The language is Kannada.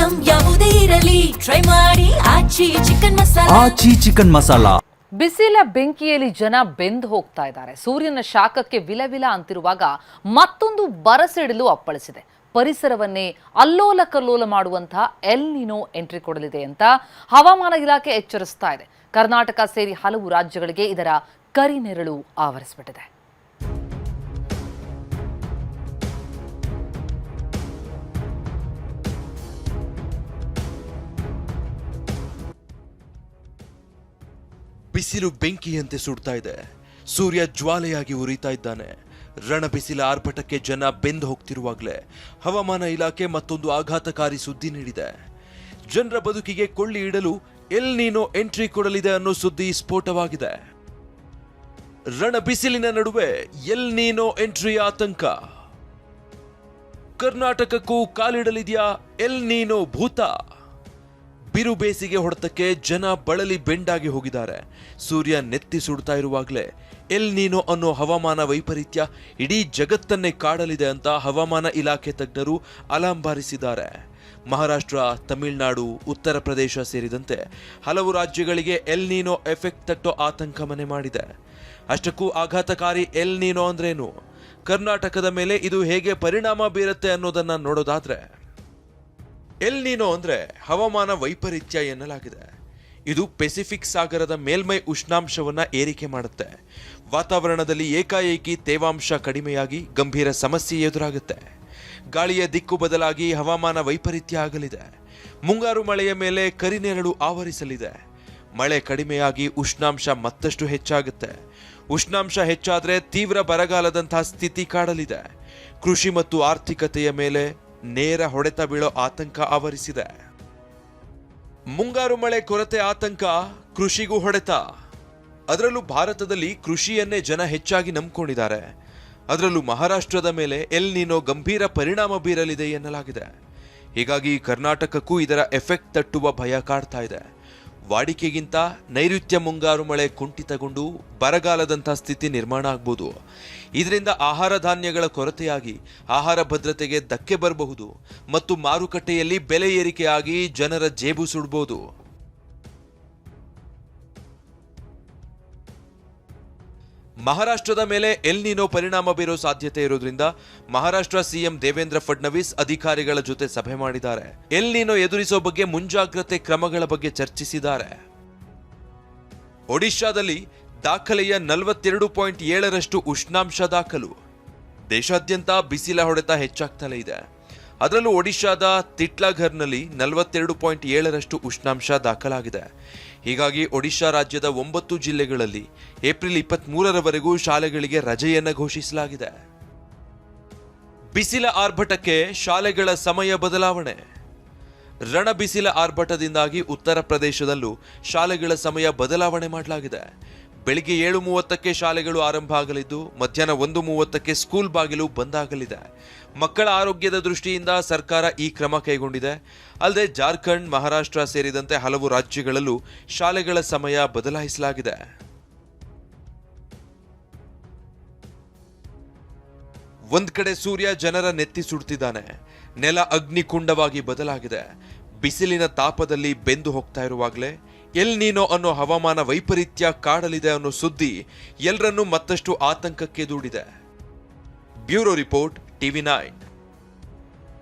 ಐಟಂ ಯಾವುದೇ ಇರಲಿ ಟ್ರೈ ಮಾಡಿ ಆಚಿ ಚಿಕನ್ ಮಸಾಲಾ. ಬಿಸಿಲ ಬೆಂಕಿಯಲ್ಲಿ ಜನ ಬೆಂದು ಹೋಗ್ತಾ ಇದ್ದಾರೆ. ಸೂರ್ಯನ ಶಾಖಕ್ಕೆ ವಿಲವಿಲ ಅಂತಿರುವಾಗ ಮತ್ತೊಂದು ಬರಸಿಡಿಲು ಅಪ್ಪಳಿಸಿದೆ. ಪರಿಸರವನ್ನೇ ಅಲ್ಲೋಲ ಕಲ್ಲೋಲ ಮಾಡುವಂತಹ ಎಲ್ ನಿನೋ ಎಂಟ್ರಿ ಕೊಡಲಿದೆ ಅಂತ ಹವಾಮಾನ ಇಲಾಖೆ ಎಚ್ಚರಿಸ್ತಾ ಇದೆ. ಕರ್ನಾಟಕ ಸೇರಿ ಹಲವು ರಾಜ್ಯಗಳಿಗೆ ಇದರ ಕರಿನೆರಳು ಆವರಿಸಿಬಿಟ್ಟಿದೆ. ಬಿಸಿಲು ಬೆಂಕಿಯಂತೆ ಸುಡ್ತಾ ಇದೆ. ಸೂರ್ಯ ಜ್ವಾಲೆಯಾಗಿ ಉರಿತಾ ಇದ್ದಾನೆ. ರಣ ಬಿಸಿಲ ಆರ್ಭಟಕ್ಕೆ ಜನ ಬೆಂದು ಹೋಗ್ತಿರುವಾಗಲೇ ಹವಾಮಾನ ಇಲಾಖೆ ಮತ್ತೊಂದು ಆಘಾತಕಾರಿ ಸುದ್ದಿ ನೀಡಿದೆ. ಜನರ ಬದುಕಿಗೆ ಕೊಳ್ಳಿ ಇಡಲು ಎಲ್ ನೀನೋ ಎಂಟ್ರಿ ಕೊಡಲಿದೆ ಅನ್ನೋ ಸುದ್ದಿ ಸ್ಫೋಟವಾಗಿದೆ. ರಣ ಬಿಸಿಲಿನ ನಡುವೆ ಎಲ್ ನೀನೋ ಎಂಟ್ರಿ ಆತಂಕ. ಕರ್ನಾಟಕಕ್ಕೂ ಕಾಲಿಡಲಿದೆಯಾ ಎಲ್ ನೀನೋ ಭೂತ? ಬಿರು ಬೇಸಿಗೆ ಹೊಡೆತಕ್ಕೆ ಜನ ಬಳಲಿ ಬೆಂಡಾಗಿ ಹೋಗಿದ್ದಾರೆ. ಸೂರ್ಯ ನೆತ್ತಿ ಸುಡ್ತಾ ಇರುವಾಗಲೇ ಎಲ್ ನೀನೋ ಅನ್ನೋ ಹವಾಮಾನ ವೈಪರೀತ್ಯ ಇಡೀ ಜಗತ್ತನ್ನೇ ಕಾಡಲಿದೆ ಅಂತ ಹವಾಮಾನ ಇಲಾಖೆ ತಜ್ಞರು ಅಲಾರ್ಮ್ ಬಾರಿಸಿದ್ದಾರೆ. ಮಹಾರಾಷ್ಟ್ರ, ತಮಿಳುನಾಡು, ಉತ್ತರ ಪ್ರದೇಶ ಸೇರಿದಂತೆ ಹಲವು ರಾಜ್ಯಗಳಿಗೆ ಎಲ್ ನೀನೋ ಎಫೆಕ್ಟ್ ತಟ್ಟೋ ಆತಂಕ ಮನೆ ಮಾಡಿದೆ. ಅಷ್ಟಕ್ಕೂ ಆಘಾತಕಾರಿ ಎಲ್ ನೀನೋ ಅಂದ್ರೇನು, ಕರ್ನಾಟಕದ ಮೇಲೆ ಇದು ಹೇಗೆ ಪರಿಣಾಮ ಬೀರುತ್ತೆ ಅನ್ನೋದನ್ನ ನೋಡೋದಾದ್ರೆ, ಎಲ್ ನೀನೋ ಅಂದ್ರೆ ಹವಾಮಾನ ವೈಪರೀತ್ಯ ಎನ್ನಲಾಗಿದೆ. ಇದು ಪೆಸಿಫಿಕ್ ಸಾಗರದ ಮೇಲ್ಮೈ ಉಷ್ಣಾಂಶವನ್ನ ಏರಿಕೆ ಮಾಡುತ್ತೆ. ವಾತಾವರಣದಲ್ಲಿ ಏಕಾಏಕಿ ತೇವಾಂಶ ಕಡಿಮೆಯಾಗಿ ಗಂಭೀರ ಸಮಸ್ಯೆ ಎದುರಾಗುತ್ತೆ. ಗಾಳಿಯ ದಿಕ್ಕು ಬದಲಾಗಿ ಹವಾಮಾನ ವೈಪರೀತ್ಯ ಆಗಲಿದೆ. ಮುಂಗಾರು ಮಳೆಯ ಮೇಲೆ ಕರಿನೆರಳು ಆವರಿಸಲಿದೆ. ಮಳೆ ಕಡಿಮೆಯಾಗಿ ಉಷ್ಣಾಂಶ ಮತ್ತಷ್ಟು ಹೆಚ್ಚಾಗುತ್ತೆ. ಉಷ್ಣಾಂಶ ಹೆಚ್ಚಾದ್ರೆ ತೀವ್ರ ಬರಗಾಲದಂತಹ ಸ್ಥಿತಿ ಕಾಡಲಿದೆ. ಕೃಷಿ ಮತ್ತು ಆರ್ಥಿಕತೆಯ ಮೇಲೆ ನೇರ ಹೊಡೆತ ಬೀಳೋ ಆತಂಕ ಆವರಿಸಿದೆ. ಮುಂಗಾರು ಮಳೆ ಕೊರತೆ ಆತಂಕ, ಕೃಷಿಗೂ ಹೊಡೆತ. ಅದರಲ್ಲೂ ಭಾರತದಲ್ಲಿ ಕೃಷಿಯನ್ನೇ ಜನ ಹೆಚ್ಚಾಗಿ ನಂಬಿಕೊಂಡಿದ್ದಾರೆ. ಅದರಲ್ಲೂ ಮಹಾರಾಷ್ಟ್ರದ ಮೇಲೆ ಎಲ್ ನೀನೋ ಗಂಭೀರ ಪರಿಣಾಮ ಬೀರಲಿದೆ ಎನ್ನಲಾಗಿದೆ. ಹೀಗಾಗಿ ಕರ್ನಾಟಕಕ್ಕೂ ಇದರ ಎಫೆಕ್ಟ್ ತಟ್ಟುವ ಭಯ ಕಾಡ್ತಾ ಇದೆ. ವಾಡಿಕೆಗಿಂತ ನೈಋತ್ಯ ಮುಂಗಾರು ಮಳೆ ಕುಂಠಿತಗೊಂಡು ಬರಗಾಲದಂಥ ಸ್ಥಿತಿ ನಿರ್ಮಾಣ ಆಗ್ಬೋದು. ಇದರಿಂದ ಆಹಾರ ಧಾನ್ಯಗಳ ಕೊರತೆಯಾಗಿ ಆಹಾರ ಭದ್ರತೆಗೆ ಧಕ್ಕೆ ಬರಬಹುದು ಮತ್ತು ಮಾರುಕಟ್ಟೆಯಲ್ಲಿ ಬೆಲೆ ಏರಿಕೆಯಾಗಿ ಜನರ ಜೇಬು ಸುಡಬಹುದು. ಮಹಾರಾಷ್ಟ್ರದ ಮೇಲೆ ಎಲ್ ನೀನೋ ಪರಿಣಾಮ ಬೀರೋ ಸಾಧ್ಯತೆ ಇರೋದ್ರಿಂದ ಮಹಾರಾಷ್ಟ್ರ ಸಿಎಂ ದೇವೇಂದ್ರ ಫಡ್ನವೀಸ್ ಅಧಿಕಾರಿಗಳ ಜೊತೆ ಸಭೆ ಮಾಡಿದ್ದಾರೆ. ಎಲ್ ನೀನೋ ಎದುರಿಸೋ ಬಗ್ಗೆ ಮುಂಜಾಗ್ರತೆ ಕ್ರಮಗಳ ಬಗ್ಗೆ ಚರ್ಚಿಸಿದ್ದಾರೆ. ಒಡಿಶಾದಲ್ಲಿ ದಾಖಲೆಯ 42.7ರಷ್ಟು ಉಷ್ಣಾಂಶ ದಾಖಲು. ದೇಶಾದ್ಯಂತ ಬಿಸಿಲ ಹೊಡೆತ ಹೆಚ್ಚಾಗ್ತಲೇ ಇದೆ. ಅದರಲ್ಲೂ ಒಡಿಶಾದ ತಿಟ್ಲಾಘರ್ನಲ್ಲಿ 42.7ರಷ್ಟು ಉಷ್ಣಾಂಶ ದಾಖಲಾಗಿದೆ. ಹೀಗಾಗಿ ಒಡಿಶಾ ರಾಜ್ಯದ 9 ಜಿಲ್ಲೆಗಳಲ್ಲಿ ಏಪ್ರಿಲ್ 23ರವರೆಗೂ ಶಾಲೆಗಳಿಗೆ ರಜೆಯನ್ನು ಘೋಷಿಸಲಾಗಿದೆ. ಬಿಸಿಲ ಆರ್ಭಟಕ್ಕೆ ಶಾಲೆಗಳ ಸಮಯ ಬದಲಾವಣೆ. ರಣ ಬಿಸಿಲ ಆರ್ಭಟದಿಂದಾಗಿ ಉತ್ತರ ಪ್ರದೇಶದಲ್ಲೂ ಶಾಲೆಗಳ ಸಮಯ ಬದಲಾವಣೆ ಮಾಡಲಾಗಿದೆ. ಬೆಳಿಗ್ಗೆ 7:30ಕ್ಕೆ ಶಾಲೆಗಳು ಆರಂಭ ಆಗಲಿದ್ದು ಮಧ್ಯಾಹ್ನ 1:30ಕ್ಕೆ ಸ್ಕೂಲ್ ಬಾಗಿಲು ಬಂದಾಗಲಿದೆ. ಮಕ್ಕಳ ಆರೋಗ್ಯದ ದೃಷ್ಟಿಯಿಂದ ಸರ್ಕಾರ ಈ ಕ್ರಮ ಕೈಗೊಂಡಿದೆ. ಅಲ್ಲದೆ ಜಾರ್ಖಂಡ್, ಮಹಾರಾಷ್ಟ್ರ ಸೇರಿದಂತೆ ಹಲವು ರಾಜ್ಯಗಳಲ್ಲೂ ಶಾಲೆಗಳ ಸಮಯ ಬದಲಾಯಿಸಲಾಗಿದೆ. ಒಂದ್ ಕಡೆ ಸೂರ್ಯ ಜನರ ನೆತ್ತಿ ಸುಡ್ತಿದ್ದಾನೆ. ನೆಲ ಅಗ್ನಿಕುಂಡವಾಗಿ ಬದಲಾಗಿದೆ. ಬಿಸಿಲಿನ ತಾಪದಲ್ಲಿ ಬೆಂದು ಹೋಗ್ತಾ ಇರುವಾಗಲೇ ಎಲ್ ನೀನೋ ಅನ್ನೋ ಹವಾಮಾನ ವೈಪರೀತ್ಯ ಕಾಡಲಿದೆ ಅನ್ನೋ ಸುದ್ದಿ ಎಲ್ಲರನ್ನೂ ಮತ್ತಷ್ಟು ಆತಂಕಕ್ಕೆ ದೂಡಿದೆ. Bureau report, TV9.